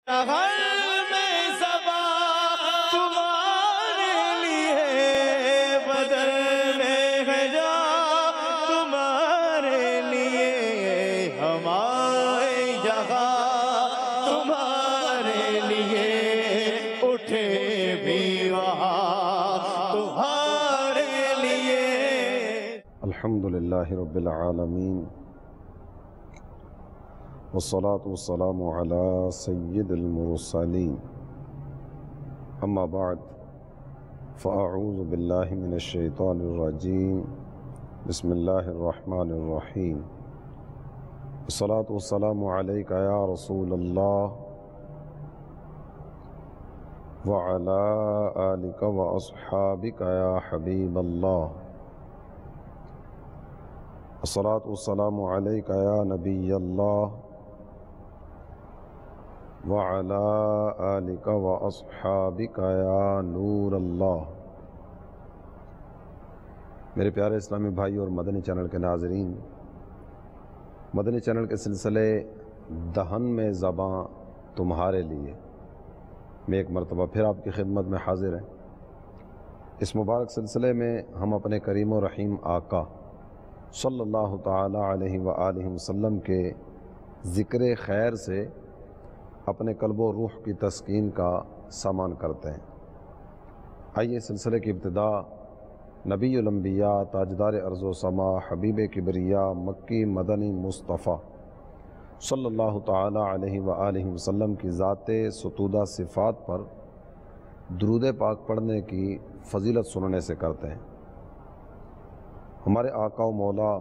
ہر میں زباں تمہارے لیے بدلنے ہے جا تمہارے لیے ہمارے جہاں تمہارے لیے اٹھے بھی وہاں تمہارے لیے. الحمدللہ رب العالمین والصلاة والسلام على سید المرسلین اما بعد فاعوذ باللہ من الشیطان الرجیم بسم اللہ الرحمن الرحیم الصلاة والسلام علیک یا رسول اللہ وعلى آلک واصحابک یا حبیب اللہ الصلاة والسلام علیک یا نبی اللہ وَعَلَىٰ آلِكَ وَأَصْحَابِكَ يَا نور اللہ. میرے پیارے اسلامی بھائی اور مدنی چینل کے ناظرین، مدنی چینل کے سلسلے دہن میں زباں تمہارے لیے میں ایک مرتبہ پھر آپ کی خدمت میں حاضر ہیں. اس مبارک سلسلے میں ہم اپنے کریم و رحیم آقا صلی اللہ تعالی علیہ وآلہ وسلم کے ذکر خیر سے اپنے قلب و روح کی تسکین کا سامان کرتے ہیں. آئیے سلسلے کی ابتدا نبی الانبیاء تاجدار ارض و سما حبیب کبریا مکی مدنی مصطفیٰ صلی اللہ تعالی علیہ وآلہ وسلم کی ذات ستودہ صفات پر درود پاک پڑھنے کی فضیلت سننے سے کرتے ہیں. ہمارے آقا و مولا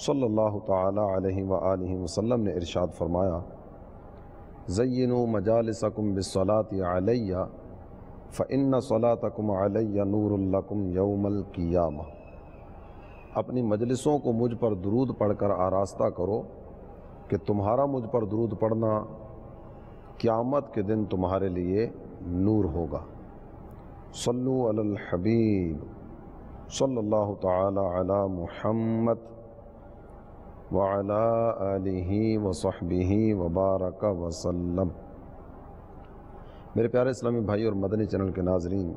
صلی اللہ تعالی علیہ وآلہ وسلم نے ارشاد فرمایا، زینوا مجالسکم بالصلاة علی فإن صلاتکم علی نور لکم یوم القیامہ. اپنی مجلسوں کو مجھ پر درود پڑھ کر آراستہ کرو کہ تمہارا مجھ پر درود پڑھنا قیامت کے دن تمہارے لیے نور ہوگا. صلو علی الحبیب صلی اللہ تعالی علی محمد وعلى آلہ وصحبہ وبارک وسلم. میرے پیارے اسلامی بھائی اور مدنی چینل کے ناظرین،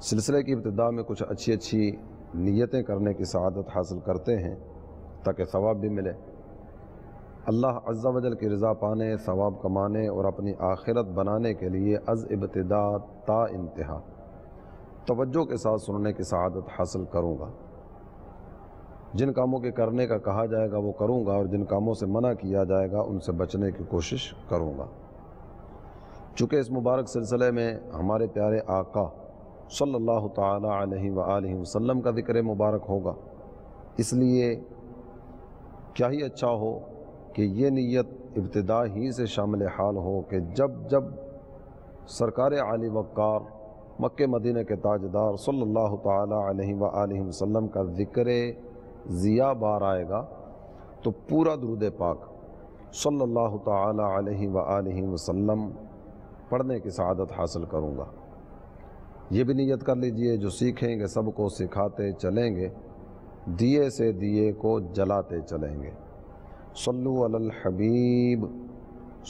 سلسلے کی ابتدا میں کچھ اچھی نیتیں کرنے کی سعادت حاصل کرتے ہیں تاکہ ثواب بھی ملے. اللہ عز و جل کی رضا پانے، ثواب کمانے اور اپنی آخرت بنانے کے لیے از ابتدا تا انتہا توجہ کے ساتھ سننے کی سعادت حاصل کروں گا. جن کاموں کے کرنے کا کہا جائے گا وہ کروں گا، اور جن کاموں سے منع کیا جائے گا ان سے بچنے کی کوشش کروں گا. چونکہ اس مبارک سلسلے میں ہمارے پیارے آقا صلی اللہ تعالی علیہ وآلہ وسلم کا ذکر مبارک ہوگا، اس لیے کیا ہی اچھا ہو کہ یہ نیت ابتدا ہی سے شامل حال ہو کہ جب سرکار عالی وقار مکہ مدینہ کے تاجدار صلی اللہ تعالی علیہ وآلہ وسلم کا ذکر ضیا بار آئے گا تو پورا درود پاک صلی اللہ تعالی علیہ وآلہ وسلم پڑھنے کی سعادت حاصل کروں گا. یہ بھی نیت کر لیجئے، جو سیکھیں گے سب کو سکھاتے چلیں گے، دیے سے دیے کو جلاتے چلیں گے. صلو علی الحبیب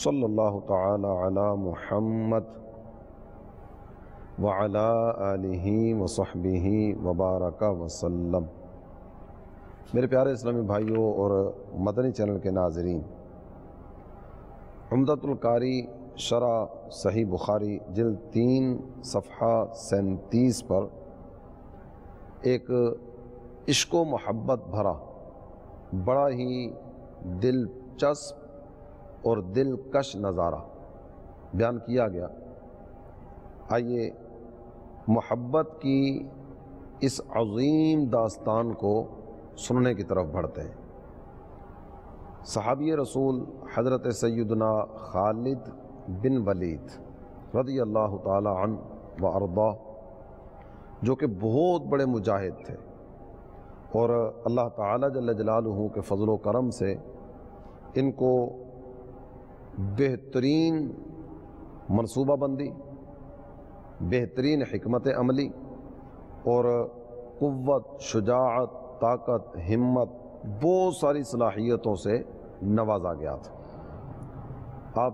صلی اللہ تعالی علی محمد وعلی آلہ وصحبہ وبارک وسلم. میرے پیارے اسلامی بھائیوں اور مدنی چینل کے ناظرین، عمدۃ القاری شرح صحیح بخاری جلد 3 صفحہ 37 پر ایک عشق و محبت بھرا بڑا ہی دلچسپ اور دلکش نظارہ بیان کیا گیا. آئیے محبت کی اس عظیم داستان کو سننے کی طرف بڑھتے ہیں. صحابی رسول حضرت سیدنا خالد بن ولید رضی اللہ تعالی عنہ و ارضاہ، جو کہ بہت بڑے مجاہد تھے، اور اللہ تعالی جل جلالہ کے فضل و کرم سے ان کو بہترین منصوبہ بندی، بہترین حکمت عملی اور قوت، شجاعت، طاقت، ہمت، بہت ساری صلاحیتوں سے نوازا گیا تھا. آپ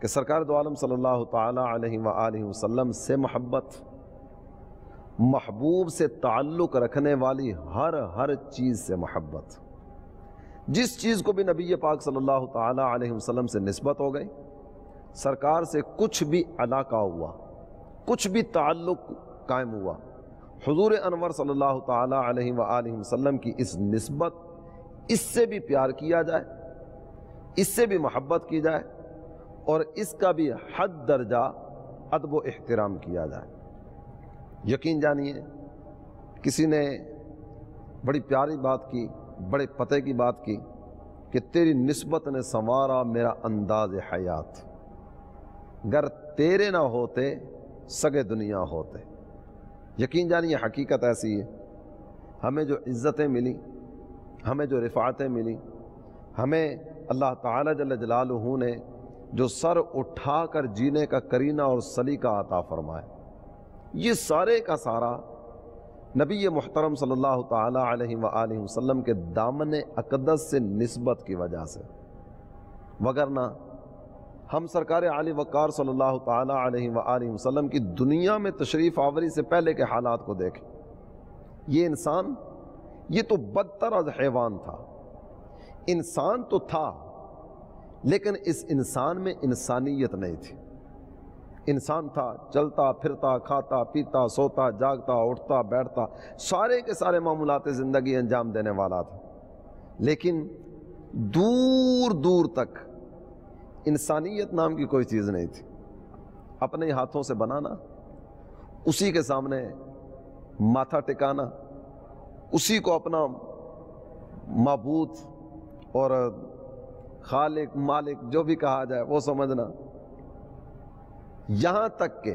کہ سرکار دو عالم صلی اللہ تعالی علیہ وآلہ وسلم سے محبت، محبوب سے تعلق رکھنے والی ہر چیز سے محبت، جس چیز کو بھی نبی پاک صلی اللہ تعالی علیہ وسلم سے نسبت ہو گئی، سرکار سے کچھ بھی علاقہ ہوا، کچھ بھی تعلق قائم ہوا، حضور انور صلی اللہ تعالی علیہ وآلہ وسلم کی اس نسبت، اس سے بھی پیار کیا جائے، اس سے بھی محبت کی جائے، اور اس کا بھی حد درجہ ادب و احترام کیا جائے۔ یقین جانیے کسی نے بڑی پیاری بات کی، بڑے پتے کی بات کی کہ تیری نسبت نے سنوارا میرا انداز حیات، گر تیرے نہ ہوتے سگے دنیا ہوتے۔ یقین جانیے حقیقت ایسی ہے، ہمیں جو عزتیں ملی، ہمیں جو رفعتیں ملی، ہمیں اللہ تعالی جل جلالہ نے جو سر اٹھا کر جینے کا کرینہ اور سلیقہ عطا فرمایا، یہ سارے کا سارا نبی محترم صلی اللہ تعالی علیہ وآلہ وسلم کے دامن اقدس سے نسبت کی وجہ سے، وگرنہ ہم سرکار عالی وقار صلی اللہ تعالی علیہ وآلہ وسلم کی دنیا میں تشریف آوری سے پہلے کے حالات کو دیکھیں۔ یہ انسان، یہ تو بدتر از حیوان تھا، انسان تو تھا لیکن اس انسان میں انسانیت نہیں تھی۔ انسان تھا، چلتا پھرتا، کھاتا پیتا، سوتا جاگتا، اٹھتا بیٹھتا، سارے کے سارے معمولات زندگی انجام دینے والا تھا، لیکن دور دور تک انسانیت نام کی کوئی چیز نہیں تھی۔ اپنے ہاتھوں سے بنانا، اسی کے سامنے ماتھا ٹکانا، اسی کو اپنا معبود اور خالق مالک جو بھی کہا جائے وہ سمجھنا، یہاں تک کہ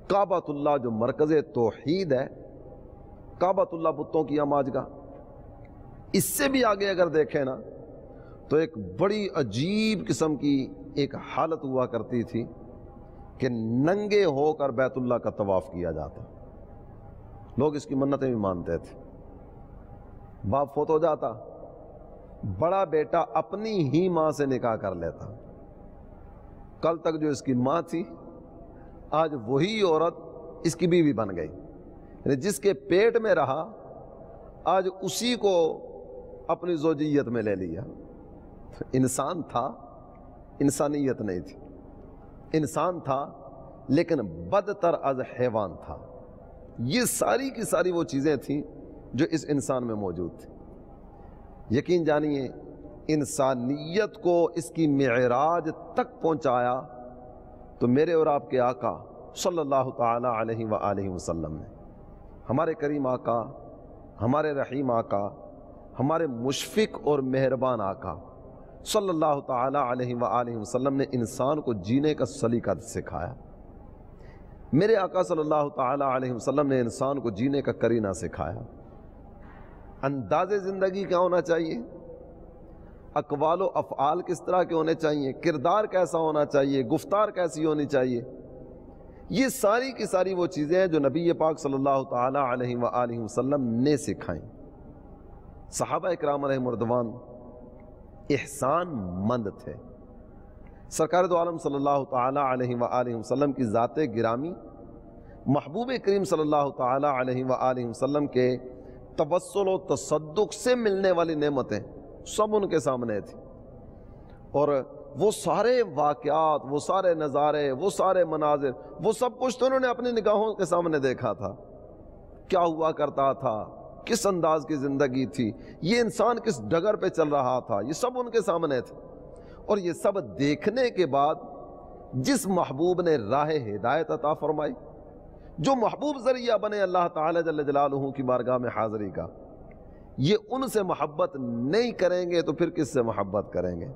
کعبۃ اللہ جو مرکز توحید ہے، کعبۃ اللہ بتوں کی اماجگاہ، اس سے بھی آگے اگر دیکھیں نا تو ایک بڑی عجیب قسم کی ایک حالت ہوا کرتی تھی کہ ننگے ہو کر بیت اللہ کا طواف کیا جاتا، لوگ اس کی منتیں بھی مانتے تھے۔ باپ فوت ہو جاتا، بڑا بیٹا اپنی ہی ماں سے نکاح کر لیتا، کل تک جو اس کی ماں تھی آج وہی عورت اس کی بیوی بن گئی، یعنی جس کے پیٹ میں رہا آج اسی کو اپنی زوجیت میں لے لیا۔ انسان تھا، انسانیت نہیں تھی، انسان تھا لیکن بدتر از حیوان تھا۔ یہ ساری کی ساری وہ چیزیں تھیں جو اس انسان میں موجود تھی۔ یقین جانیے انسانیت کو اس کی معراج تک پہنچایا تو میرے اور آپ کے آقا صلی اللہ تعالی علیہ وآلہ وسلم نے، ہمارے کریم آقا، ہمارے رحیم آقا، ہمارے مشفق اور مہربان آقا صلی اللہ تعالی علیہ وآلہ وسلم نے انسان کو جینے کا سلیقہ سکھایا۔ میرے آقا صلی اللہ تعالی علیہ وسلم نے انسان کو جینے کا کرینہ سکھایا۔ انداز زندگی کیا ہونا چاہیے، اقوال و افعال کس طرح کے ہونے چاہیے، کردار کیسا ہونا چاہیے، گفتار کیسی ہونی چاہیے، یہ ساری کی ساری وہ چیزیں ہیں جو نبی پاک صلی اللہ تعالی علیہ وآلہ وسلم نے سکھائیں۔ صحابہ اکرام علیہ مردوان احسان مند تھے۔ سرکار دو عالم صلی اللہ تعالی علیہ وآلہ وسلم کی ذات گرامی، محبوب کریم صلی اللہ تعالی علیہ وآلہ وسلم کے توسل و تصدق سے ملنے والی نعمتیں سب ان کے سامنے تھی، اور وہ سارے واقعات، وہ سارے نظارے، وہ سارے مناظر، وہ سب کچھ تو انہوں نے اپنی نگاہوں کے سامنے دیکھا تھا، کیا ہوا کرتا تھا، کس انداز کی زندگی تھی، یہ انسان کس ڈگر پہ چل رہا تھا، یہ سب ان کے سامنے تھے۔ اور یہ سب دیکھنے کے بعد جس محبوب نے راہ ہدایت عطا فرمائی، جو محبوب ذریعہ بنے اللہ تعالی جل جلالہ کی بارگاہ میں حاضری کا، یہ ان سے محبت نہیں کریں گے تو پھر کس سے محبت کریں گے؟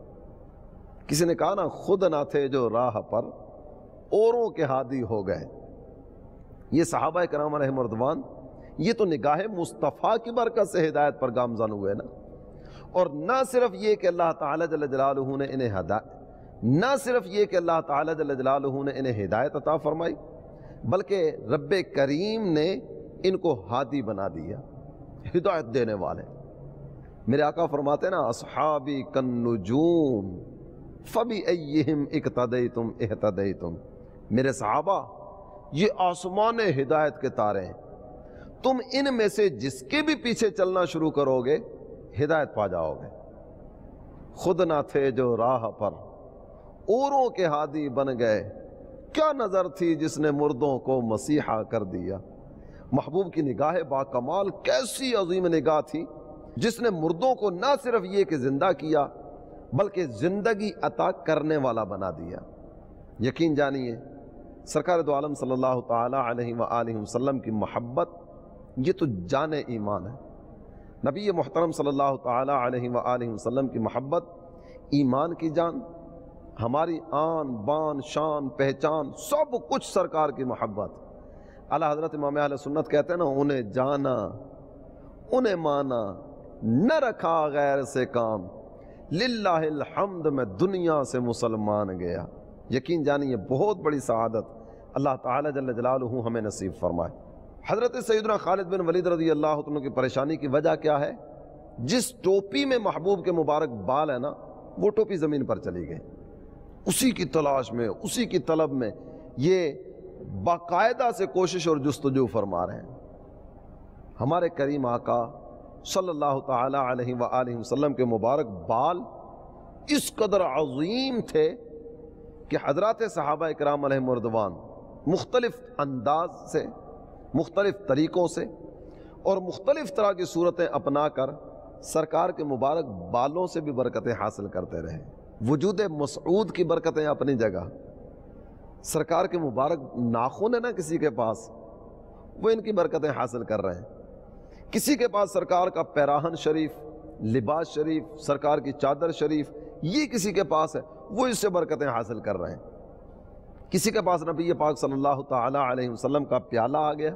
کسی نے کہا نا، خود نہ تھے جو راہ پر اوروں کے ہادی ہو گئے۔ یہ صحابہ کرام علیہ رضوان، یہ تو نگاہ مصطفیٰ کی برکت سے ہدایت پر گامزن ہوئے نا۔ اور نہ صرف یہ کہ اللہ تعالی جل جلالہ نے انہیں نہ صرف یہ کہ اللہ تعالی جل جلالہ نے انہیں ہدایت عطا فرمائی، بلکہ رب کریم نے ان کو ہادی بنا دیا، ہدایت دینے والے۔ میرے آقا فرماتے ہیں نا، اصحابی کالنجوم فَبِأَيِّهِمْ اِقْتَدَيْتُمْ اِهْتَدَيْتُمْ، میرے صحابہ یہ آسمان ہدایت کے تارے ہیں، تم ان میں سے جس کے بھی پیچھے چلنا شروع کرو گے ہدایت پا جاؤ گے۔ خود نہ تھے جو راہ پر اوروں کے ہادی بن گئے، کیا نظر تھی جس نے مردوں کو مسیحا کر دیا۔ محبوب کی نگاہ با کمال کیسی عظیم نگاہ تھی، جس نے مردوں کو نہ صرف یہ کہ زندہ کیا بلکہ زندگی عطا کرنے والا بنا دیا۔ یقین جانیے سرکار دو عالم صلی اللہ تعالی علیہ وآلہ وسلم کی محبت یہ تو جان ایمان ہے۔ نبی محترم صلی اللہ تعالی علیہ وآلہ وسلم کی محبت ایمان کی جان، ہماری آن بان شان پہچان سب کچھ سرکار کی محبت۔ اعلیٰ حضرت امام اہل سنت کہتے ہیں نا، انہیں جانا انہیں مانا نہ رکھا غیر سے کام، للہ الحمد میں دنیا سے مسلمان گیا۔ یقین جانیے بہت بڑی سعادت اللہ تعالی جل جلالہ ہمیں نصیب فرمائے۔ حضرت سیدنا خالد بن ولید رضی اللہ عنہ کی پریشانی کی وجہ کیا ہے؟ جس ٹوپی میں محبوب کے مبارک بال ہے نا، وہ ٹوپی زمین پر چلی گئی۔ اسی کی تلاش میں، اسی کی طلب میں یہ باقاعدہ سے کوشش اور جستجو فرما رہے ہیں۔ ہمارے کریم آقا صلی اللہ تعالی علیہ وآلہ وسلم کے مبارک بال اس قدر عظیم تھے کہ حضرات صحابہ اکرام علیہم رضوان مختلف انداز سے، مختلف طریقوں سے اور مختلف طرح کی صورتیں اپنا کر سرکار کے مبارک بالوں سے بھی برکتیں حاصل کرتے رہے۔ وجود مسعود کی برکتیں اپنی جگہ، سرکار کے مبارک ناخن ہے نا کسی کے پاس، وہ ان کی برکتیں حاصل کر رہے ہیں۔ کسی کے پاس سرکار کا پیراہن شریف، لباس شریف، سرکار کی چادر شریف، یہ کسی کے پاس ہے، وہ اس سے برکتیں حاصل کر رہے ہیں۔ کسی کے پاس نبی پاک صلی اللہ تعالی علیہ وسلم کا پیالہ آ گیا،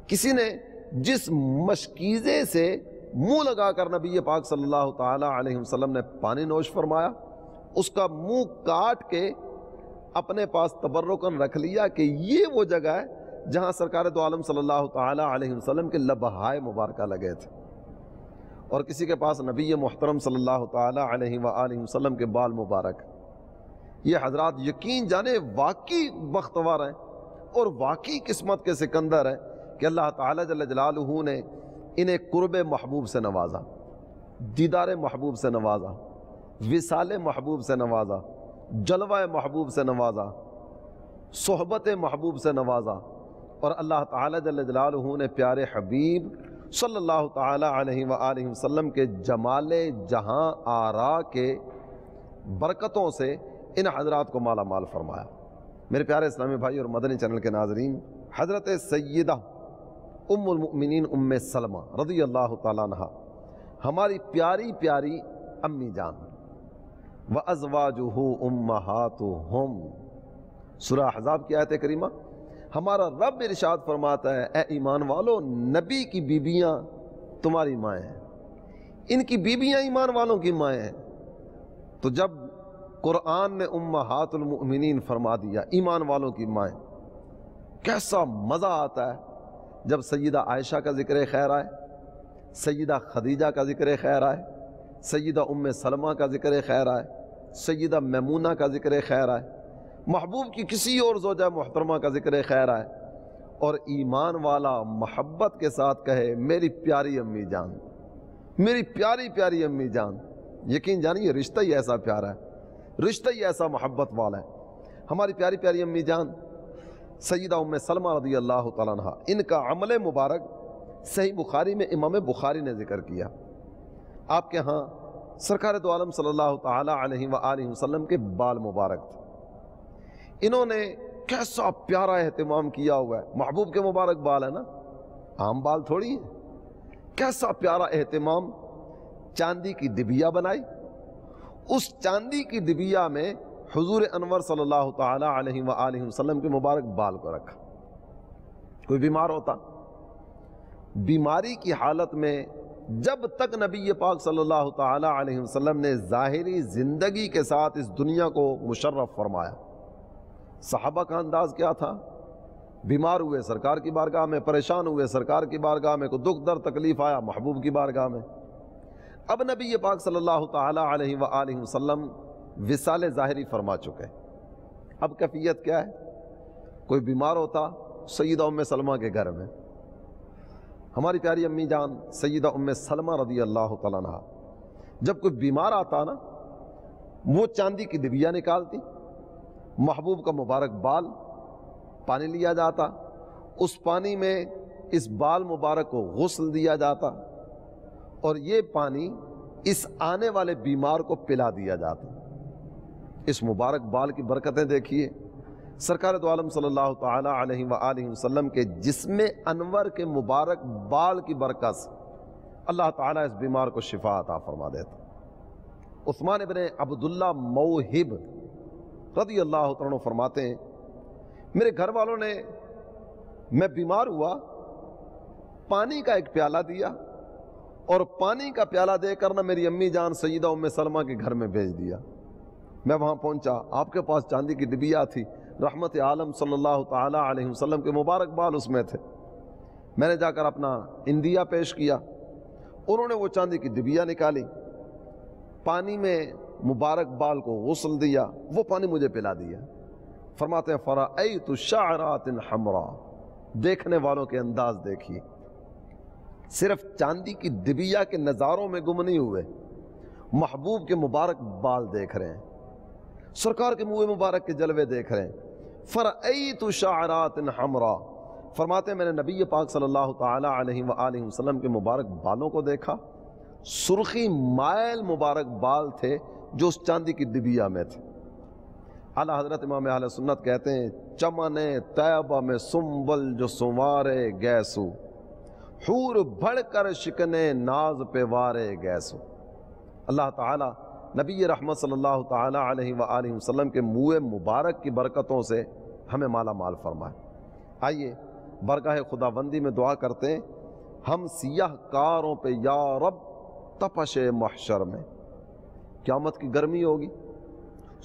کسی نے جس مشکیزے سے منہ لگا کر نبی پاک صلی اللہ تعالی علیہ وسلم نے پانی نوش فرمایا، اس کا منہ کاٹ کے اپنے پاس تبرکن رکھ لیا کہ یہ وہ جگہ ہے جہاں سرکار دو عالم صلی اللہ تعالی علیہ وسلم کے لبہائے مبارکہ لگے تھے۔ اور کسی کے پاس نبی محترم صلی اللہ تعالی علیہ وآلہ وسلم کے بال مبارک۔ یہ حضرات یقین جانے واقعی بختور ہیں اور واقعی قسمت کے سکندر ہیں کہ اللہ تعالی جل جلالہ نے انہیں قرب محبوب سے نوازا، دیدار محبوب سے نوازا، وصال محبوب سے نوازا، جلوہ محبوب سے نوازا، صحبت محبوب سے نوازا، اور اللہ تعالی جل جلالہ نے پیارے حبیب صلی اللہ تعالی علیہ وآلہ وسلم کے جمال جہاں آرا کے برکتوں سے ان حضرات کو مالا مال فرمایا۔ میرے پیارے اسلامی بھائی اور مدنی چینل کے ناظرین، حضرت سیدہ ام المؤمنین ام سلمہ رضی اللہ تعالیٰ عنہ ہماری پیاری پیاری امی جان، وَأَزْوَاجُهُ أُمَّهَاتُهُمْ، سورہ احزاب کی آیت کریمہ، ہمارا رب ارشاد فرماتا ہے اے ایمان والو، نبی کی بیویاں تمہاری مائیں ہیں، ان کی بیویاں ایمان والوں کی مائیں ہیں۔ تو جب قرآن نے امہات المؤمنین فرما دیا، ایمان والوں کی مائیں، کیسا مزہ آتا ہے جب سیدہ عائشہ کا ذکر خیر آئے، سیدہ خدیجہ کا ذکر خیر آئے، سیدہ ام سلمہ کا ذکر خیر آئے، سیدہ میمونہ کا ذکر خیر آئے، محبوب کی کسی اور زوجہ محترمہ کا ذکر خیر آئے، اور ایمان والا محبت کے ساتھ کہے میری پیاری امی جان، میری پیاری پیاری امی جان۔ یقین جانیے رشتہ ہی ایسا پیارا ہے، رشتہ ہی ایسا محبت والا ہے۔ ہماری پیاری پیاری امی جان سیدہ ام سلمہ رضی اللہ تعالیٰ عنہ، ان کا عمل مبارک صحیح بخاری میں امام بخاری نے ذکر کیا۔ آپ کے ہاں سرکار دو عالم صلی اللہ تعالی علیہ وآلہ وسلم کے بال مبارک تھے، انہوں نے کیسا پیارا اہتمام کیا ہوا ہے، محبوب کے مبارک بال ہے نا، عام بال تھوڑی ہیں، کیسا پیارا اہتمام، چاندی کی ڈبیا بنائی، اس چاندی کی ڈبیا میں حضور انور صلی اللہ تعالی علیہ وآلہ وسلم کے مبارک بال کو رکھا۔ کوئی بیمار ہوتا، بیماری کی حالت میں جب تک نبی پاک صلی اللہ تعالی علیہ وسلم نے ظاہری زندگی کے ساتھ اس دنیا کو مشرف فرمایا، صحابہ کا انداز کیا تھا؟ بیمار ہوئے سرکار کی بارگاہ میں، پریشان ہوئے سرکار کی بارگاہ میں، کوئی دکھ درد تکلیف آیا محبوب کی بارگاہ میں۔ اب نبی پاک صلی اللہ تعالی علیہ وآلہ وسلم وصال ظاہری فرما چکے. اب کیفیت کیا ہے؟ کوئی بیمار ہوتا سیدہ ام سلمہ کے گھر میں، ہماری پیاری امی جان سیدہ ام سلمہ رضی اللہ تعالیٰ عنہا جب کوئی بیمار آتا نا، وہ چاندی کی ڈبیا نکالتی، محبوب کا مبارک بال، پانی لیا جاتا، اس پانی میں اس بال مبارک کو غسل دیا جاتا، اور یہ پانی اس آنے والے بیمار کو پلا دیا جاتا. اس مبارک بال کی برکتیں دیکھیے. سرکار دو عالم صلی اللہ تعالی علیہ وآلہ وسلم کے جسم انور کے مبارک بال کی برکت سے اللہ تعالیٰ اس بیمار کو شفا عطا فرما دیتا. عثمان ابن عبداللہ موہب رضی اللہ تعالیٰ عنہ فرماتے ہیں، میرے گھر والوں نے، میں بیمار ہوا، پانی کا ایک پیالہ دیا، اور پانی کا پیالہ دے کر نہ میری امی جان سیدہ ام سلمہ کے گھر میں بھیج دیا. میں وہاں پہنچا، آپ کے پاس چاندی کی ڈبیا تھی، رحمت عالم صلی اللہ تعالی علیہ وسلم کے مبارک بال اس میں تھے. میں نے جا کر اپنا اندیا پیش کیا، انہوں نے وہ چاندی کی ڈبیا نکالی، پانی میں مبارک بال کو غسل دیا، وہ پانی مجھے پلا دیا. فرماتے ہیں فرأیت شعرات حمراء، دیکھنے والوں کے انداز دیکھیے، صرف چاندی کی ڈبیا کے نظاروں میں گم نہیں ہوئے، محبوب کے مبارک بال دیکھ رہے ہیں، سرکار کے منہ مبارک کے جلوے دیکھ رہے ہیں. فرأیت شعرات حمراء، فرماتے ہیں میں نے نبی پاک صلی اللہ تعالی علیہ وآلہ وسلم کے مبارک بالوں کو دیکھا، سرخی مائل مبارک بال تھے جو اس چاندی کی ڈبیا میں تھے. اعلیٰ حضرت امام اہل سنت کہتے ہیں، چمن طیبہ میں سنبل جو سنوارے گیسو، حور بڑھ کر شکنے ناز پہ وارے گیسو. اللہ تعالیٰ نبی رحمت صلی اللہ تعالی علیہ وآلہ وسلم کے منہ مبارک کی برکتوں سے ہمیں مالا مال فرمائے. آئیے برگاہ خداوندی میں دعا کرتے ہیں، ہم سیاہ کاروں پہ یا رب تپش محشر میں، قیامت کی گرمی ہوگی،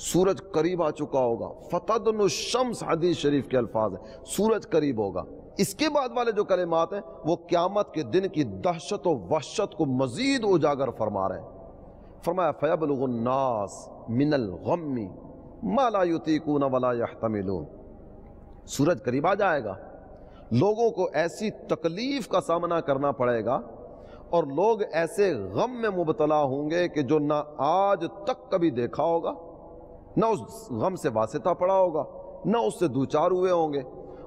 سورج قریب آ چکا ہوگا، فتدن الشمس حدیث شریف کے الفاظ ہیں، سورج قریب ہوگا. اس کے بعد والے جو کلمات ہیں وہ قیامت کے دن کی دہشت و وحشت کو مزید اجاگر فرما رہے ہیں. فرمایا فیبلغ الناس من الغم ما لا یطیقون ولا یحتملون، سورج قریب آ جائے گا، لوگوں کو ایسی تکلیف کا سامنا کرنا پڑے گا، اور لوگ ایسے غم میں مبتلا ہوں گے کہ جو نہ آج تک کبھی دیکھا ہوگا، نہ اس غم سے واسطہ پڑا ہوگا، نہ اس سے دوچار ہوئے ہوں گے،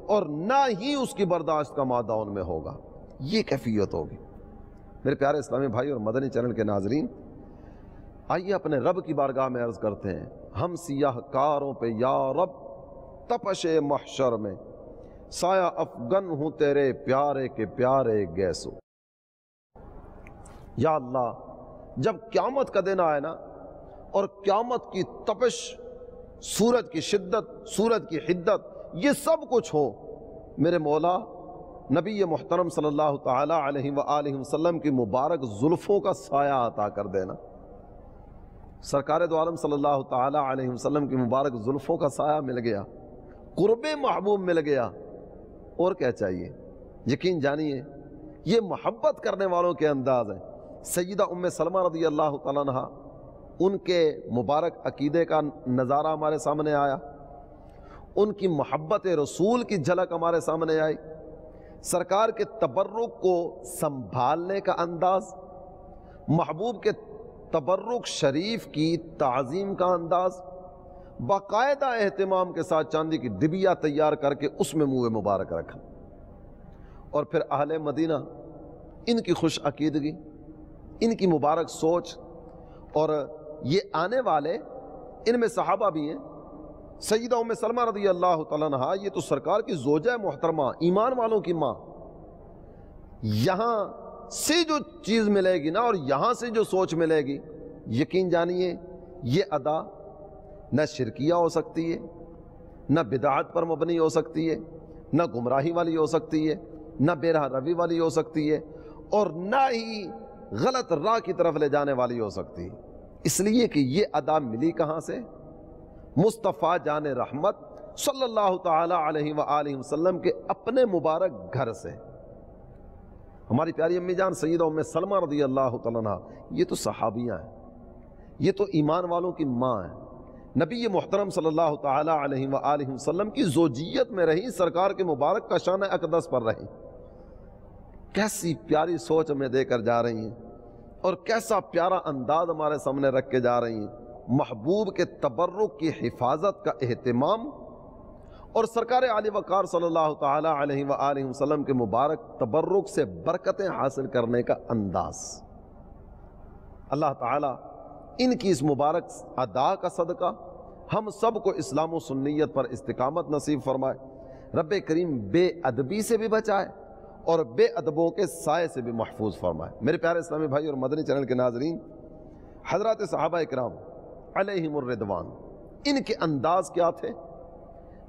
اور نہ ہی اس کی برداشت کا مادہ ان میں ہوگا. یہ کیفیت ہوگی. میرے پیارے اسلامی بھائی اور مدنی چینل کے ناظرین، آئیے اپنے رب کی بارگاہ میں عرض کرتے ہیں، ہم سیاہ کاروں پہ یا رب تپش محشر میں سایہ افغن ہوں تیرے پیارے کے پیارے گیسو. یا اللہ، جب قیامت کا دن آئے نا اور قیامت کی تپش، سورج کی شدت، سورج کی حدت، یہ سب کچھ ہو، میرے مولا نبی محترم صلی اللہ تعالی علیہ وآلہ وسلم کی مبارک زلفوں کا سایہ عطا کر دینا. سرکار دو عالم صلی اللہ تعالی علیہ وسلم کی مبارک زلفوں کا سایہ مل گیا، قرب محبوب مل گیا، اور کیا چاہیے؟ یقین جانیے یہ محبت کرنے والوں کے انداز ہیں. سیدہ ام سلمہ رضی اللہ تعالیٰ عنہ، ان کے مبارک عقیدے کا نظارہ ہمارے سامنے آیا، ان کی محبت رسول کی جھلک ہمارے سامنے آئی، سرکار کے تبرک کو سنبھالنے کا انداز، محبوب کے تبرک شریف کی تعظیم کا انداز، باقاعدہ اہتمام کے ساتھ چاندی کی ڈبیا تیار کر کے اس میں منہ مبارک رکھا. اور پھر اہل مدینہ، ان کی خوش عقیدگی، ان کی مبارک سوچ، اور یہ آنے والے ان میں صحابہ بھی ہیں. سیدہ ام سلمہ رضی اللہ تعالیٰ عنہ، یہ تو سرکار کی زوجہ محترمہ، ایمان والوں کی ماں، یہاں سے جو چیز ملے گی نا اور یہاں سے جو سوچ ملے گی، یقین جانیے یہ ادا نہ شرکیہ ہو سکتی ہے، نہ بدعات پر مبنی ہو سکتی ہے، نہ گمراہی والی ہو سکتی ہے، نہ بے راہ روی والی ہو سکتی ہے، اور نہ ہی غلط راہ کی طرف لے جانے والی ہو سکتی ہے. اس لیے کہ یہ ادا ملی کہاں سے؟ مصطفیٰ جان رحمت صلی اللہ تعالی علیہ وآلہ وسلم کے اپنے مبارک گھر سے. ہماری پیاری امی جان سیدہ ام سلمہ رضی اللہ تعالیٰ عنہ، یہ تو صحابیاں ہیں، یہ تو ایمان والوں کی ماں ہیں. نبی محترم صلی اللہ تعالی علیہ وآلہ وسلم کی زوجیت میں رہی، سرکار کے مبارک کا شان اقدس پر رہی۔ کیسی پیاری سوچ ہمیں دے کر جا رہی ہیں اور کیسا پیارا انداز ہمارے سامنے رکھ کے جا رہی ہیں۔ محبوب کے تبرک کی حفاظت کا اہتمام اور سرکار عالی وقار صلی اللہ تعالی علیہ وآلہ وسلم کے مبارک تبرک سے برکتیں حاصل کرنے کا انداز۔ اللہ تعالیٰ ان کی اس مبارک ادا کا صدقہ ہم سب کو اسلام و سنیت پر استقامت نصیب فرمائے۔ رب کریم بے ادبی سے بھی بچائے اور بے ادبوں کے سائے سے بھی محفوظ فرمائے۔ میرے پیارے اسلامی بھائی اور مدنی چینل کے ناظرین، حضرات صحابہ اکرام علیہم الرضوان، ان کے انداز کیا تھے؟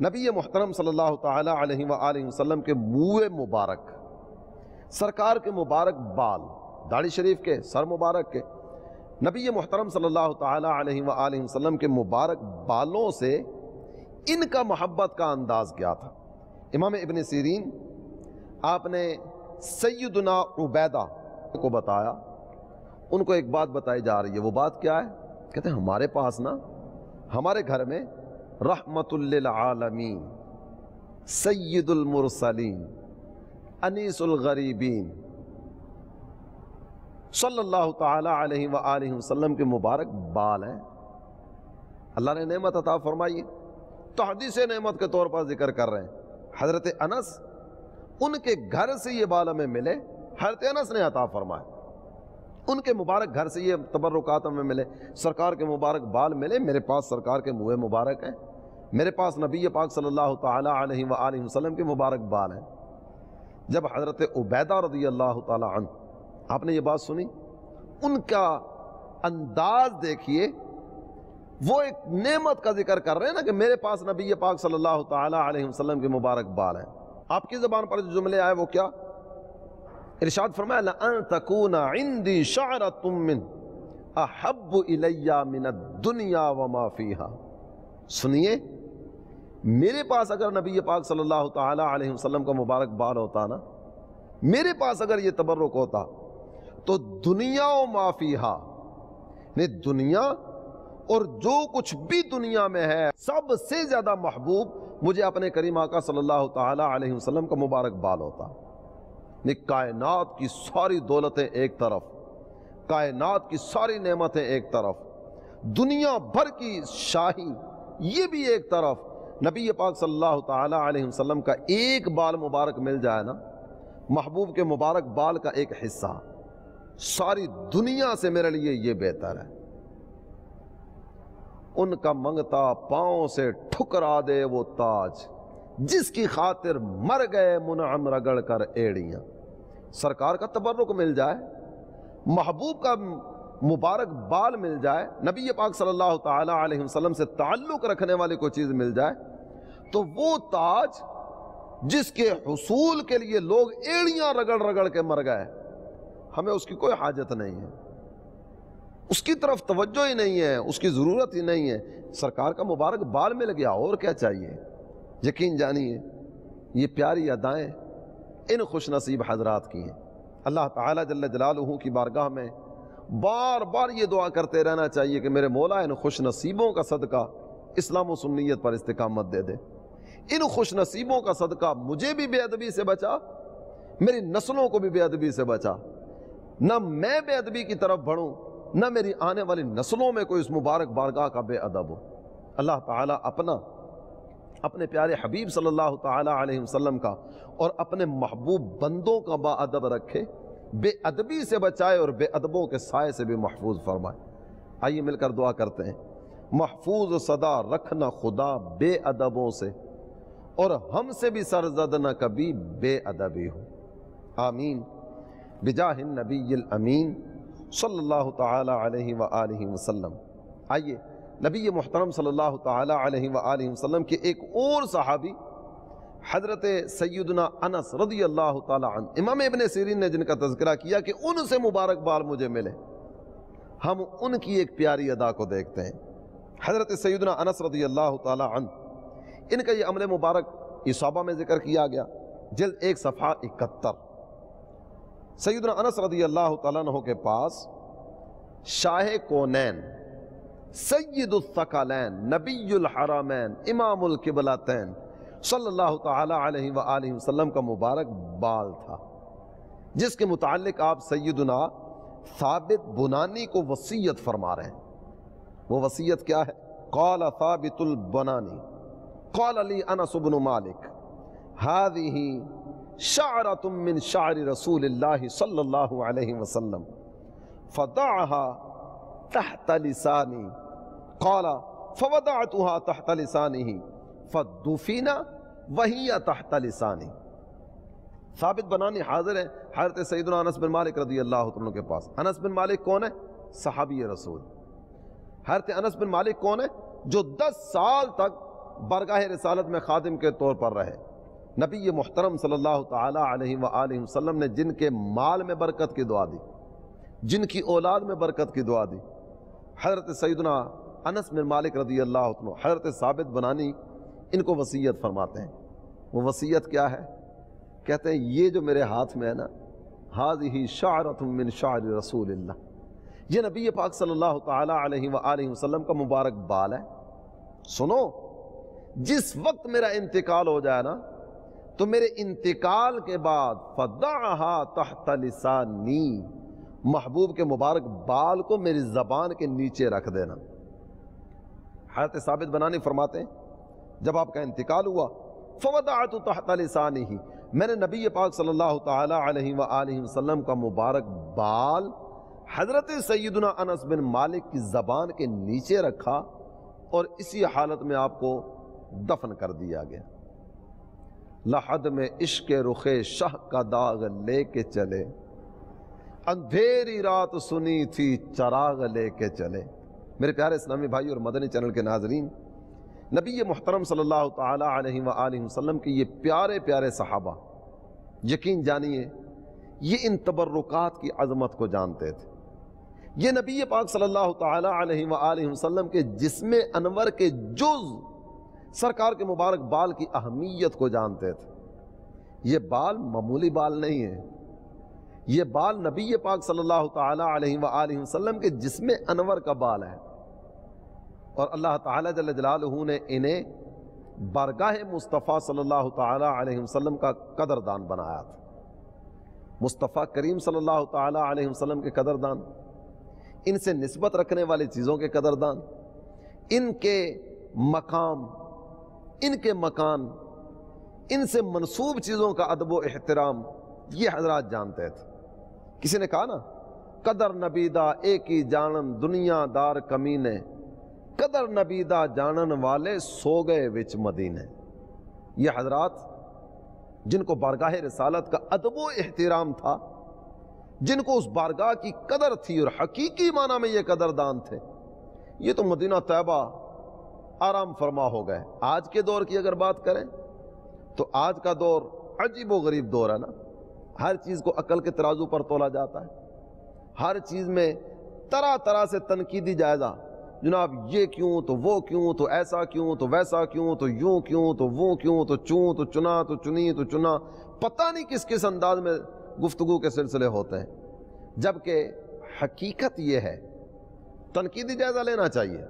نبی محترم صلی اللہ تعالی علیہ وآلہ وسلم کے منہ مبارک، سرکار کے مبارک بال، داڑھی شریف کے، سر مبارک کے، نبی محترم صلی اللہ تعالی علیہ وآلہ وسلم کے مبارک بالوں سے ان کا محبت کا انداز کیا تھا؟ امام ابن سیرین آپ نے سیدنا عبیدہ کو بتایا، ان کو ایک بات بتائی جا رہی ہے، وہ بات کیا ہے؟ کہتے ہیں ہمارے پاس نا، ہمارے گھر میں رحمت للعالمین، سید المرسلین، انیس الغریبین صلی اللہ تعالی علیہ وآلہ وسلم کے مبارک بال ہیں۔ اللہ نے نعمت عطا فرمائی، تحدیث نعمت کے طور پر ذکر کر رہے ہیں۔ حضرت انس، ان کے گھر سے یہ بال ہمیں ملے، حضرت انس نے عطا فرمائے، ان کے مبارک گھر سے یہ تبرکات ہمیں ملے، سرکار کے مبارک بال ملے۔ میرے پاس سرکار کے منہ مبارک ہیں، میرے پاس نبی پاک صلی اللہ تعالی علیہ وآلہ وسلم کے مبارک بال ہیں۔ جب حضرت عبیدہ رضی اللہ تعالی عنہ آپ نے یہ بات سنی، ان کا انداز دیکھیے، وہ ایک نعمت کا ذکر کر رہے ہیں نا کہ میرے پاس نبی پاک صلی اللہ تعالی علیہ وسلم کے مبارک بال ہیں۔ آپ کی زبان پر جو جملے آئے وہ کیا؟ ارشاد فرمایا لَأَن تَكُونَ عِنْدِي شَعْرَةٌ مِّنْ أَحَبُّ إِلَيَّ مِنَ الدُّنْيَا وَمَا فِيهَا۔ سنیے، میرے پاس اگر نبی پاک صلی اللہ تعالی علیہ وسلم کا مبارک بال ہوتا نا، میرے پاس اگر یہ تبرک ہوتا تو دنیا و ما فیہا، دنیا اور جو کچھ بھی دنیا میں ہے سب سے زیادہ محبوب مجھے اپنے کریم آقا صلی اللہ تعالی علیہ وسلم کا مبارک بال ہوتا۔ کائنات کی ساری دولتیں ایک طرف، کائنات کی ساری نعمتیں ایک طرف، دنیا بھر کی شاہی یہ بھی ایک طرف، نبی پاک صلی اللہ تعالی علیہ وسلم کا ایک بال مبارک مل جائے نا، محبوب کے مبارک بال کا ایک حصہ، ساری دنیا سے میرے لیے یہ بہتر ہے۔ ان کا منگتا پاؤں سے ٹھکرا دے وہ تاج، جس کی خاطر مر گئے منعم رگڑ کر ایڑیاں۔ سرکار کا تبرک مل جائے، محبوب کا مبارک بال مل جائے، نبی پاک صلی اللہ تعالی علیہ وسلم سے تعلق رکھنے والی کوئی چیز مل جائے، تو وہ تاج جس کے حصول کے لیے لوگ ایڑیاں رگڑ رگڑ کے مر گئے، ہمیں اس کی کوئی حاجت نہیں ہے، اس کی طرف توجہ ہی نہیں ہے، اس کی ضرورت ہی نہیں ہے۔ سرکار کا مبارک بال مل گیا، اور کیا چاہیے؟ یقین جانیے یہ پیاری ادائیں ان خوش نصیب حضرات کی ہیں۔ اللہ تعالیٰ جل جلالہ کی بارگاہ میں بار بار یہ دعا کرتے رہنا چاہیے کہ میرے مولا ان خوش نصیبوں کا صدقہ اسلام و سنیت پر استقامت دے دے، ان خوش نصیبوں کا صدقہ مجھے بھی بے ادبی سے بچا، میری نسلوں کو بھی بے ادبی سے بچا، نہ میں بے ادبی کی طرف بڑھوں، نہ میری آنے والی نسلوں میں کوئی اس مبارک بارگاہ کا بے ادب ہو۔ اللہ تعالیٰ اپنے پیارے حبیب صلی اللہ تعالی علیہ وسلم کا اور اپنے محبوب بندوں کا با ادب رکھے، بے ادبی سے بچائے اور بے ادبوں کے سائے سے بھی محفوظ فرمائے۔ آئیے مل کر دعا کرتے ہیں، محفوظ صدا رکھنا خدا بے ادبوں سے، اور ہم سے بھی سرزد نہ کبھی بے ادبی ہو، آمین بجاہ النبی الامین صلی اللہ تعالی علیہ وآلہ وسلم۔ آئیے نبی محترم صلی اللہ تعالی علیہ وآلہ وسلم کے ایک اور صحابی حضرت سیدنا انس رضی اللہ تعالی عنہ، امام ابن سیرین نے جن کا تذکرہ کیا کہ ان سے مبارک بال مجھے ملے، ہم ان کی ایک پیاری ادا کو دیکھتے ہیں۔ حضرت سیدنا انس رضی اللہ تعالی عنہ، ان کا یہ عمل مبارک اصابہ میں ذکر کیا گیا، جلد 1 صفحہ 71۔ سیدنا انس رضی اللہ تعالیٰ عنہ کے پاس شاہ کونین سید الثقلین نبی الحرمین امام القبلتین صلی اللہ تعالی علیہ وآلہ وسلم کا مبارک بال تھا، جس کے متعلق آپ سیدنا ثابت بنانی کو وصیت فرما رہے ہیں۔ وہ وصیت کیا ہے؟ قال ثابت البنانی قال لی انس بن مالک هذه شعرة من شعر رسول اللہ صلی اللہ علیہ وسلم فضعها تحت لسانی قال فوضعتها تحت لسانه فدفن وهي تحت لسانی۔ ثابت بنانی حاضر ہے حضرت سیدنا انس بن مالک رضی اللہ عنہ کے پاس۔ انس بن مالک کون ہے؟ صحابی رسول۔ حضرت انس بن مالک کون ہے؟ جو 10 سال تک بارگاہ رسالت میں خادم کے طور پر رہے۔ نبی محترم صلی اللہ تعالی علیہ وآلہ وسلم نے جن کے مال میں برکت کی دعا دی، جن کی اولاد میں برکت کی دعا دی، حضرت سیدنا انس بن مالک رضی اللہ عنہ، حضرت ثابت بنانی ان کو وصیت فرماتے ہیں۔ وہ وصیت کیا ہے؟ کہتے ہیں یہ جو میرے ہاتھ میں ہے نا، ہذہ شعرۃ من شعر رسول اللہ، یہ نبی پاک صلی اللہ تعالی علیہ وآلہ وسلم کا مبارک بال ہے۔ سنو، جس وقت میرا انتقال ہو جائے نا، تو میرے انتقال کے بعد فضعها تحت لسانی، محبوب کے مبارک بال کو میری زبان کے نیچے رکھ دینا۔ حضرت ثابت بنانی فرماتے ہیں جب آپ کا انتقال ہوا فوضعت تحت لسانہ، میں نے نبی پاک صلی اللہ تعالی علیہ وآلہ وسلم کا مبارک بال حضرت سیدنا انس بن مالک کی زبان کے نیچے رکھا اور اسی حالت میں آپ کو دفن کر دیا گیا۔ لحد میں عشق رخ شاہ کا داغ لے کے چلے، اندھیری رات سنی تھی چراغ لے کے چلے۔ میرے پیارے اسلامی بھائی اور مدنی چینل کے ناظرین، نبی محترم صلی اللہ تعالی علیہ وآلہ وسلم کی یہ پیارے پیارے صحابہ، یقین جانیے یہ ان تبرکات کی عظمت کو جانتے تھے۔ یہ نبی پاک صلی اللہ تعالی علیہ وآلہ وسلم کے جسم انور کے جز سرکار کے مبارک بال کی اہمیت کو جانتے تھے۔ یہ بال معمولی بال نہیں ہے، یہ بال نبی پاک صلی اللہ تعالی علیہ وآلہ وسلم کے جسم انور کا بال ہے، اور اللہ تعالی جل جلالہ نے انہیں بارگاہ مصطفیٰ صلی اللہ تعالی علیہ وسلم کا قدردان بنایا تھا۔ مصطفیٰ کریم صلی اللہ تعالی علیہ وسلم کے قدردان، ان سے نسبت رکھنے والی چیزوں کے قدردان، ان کے مقام، ان کے مکان، ان سے منسوب چیزوں کا ادب و احترام یہ حضرات جانتے تھے۔ کسی نے کہا نا، قدر نبیدہ ایک ہی جانن دنیا دار کمینے، قدر نبیدہ جانن والے سو گئے وچ مدینے۔ یہ حضرات جن کو بارگاہ رسالت کا ادب و احترام تھا، جن کو اس بارگاہ کی قدر تھی اور حقیقی معنی میں یہ قدردان تھے، یہ تو مدینہ طیبہ آرام فرما ہو گئے۔ آج کے دور کی اگر بات کریں تو آج کا دور عجیب و غریب دور ہے نا، ہر چیز کو عقل کے ترازو پر تولا جاتا ہے، ہر چیز میں طرح طرح سے تنقیدی جائزہ، جناب یہ کیوں تو وہ کیوں تو ایسا کیوں تو ویسا کیوں تو یوں کیوں تو وہ کیوں تو چوں تو چنا تو چنی تو چنا، پتہ نہیں کس کس انداز میں گفتگو کے سلسلے ہوتے ہیں، جبکہ حقیقت یہ ہے تنقیدی جائزہ لینا چاہیے،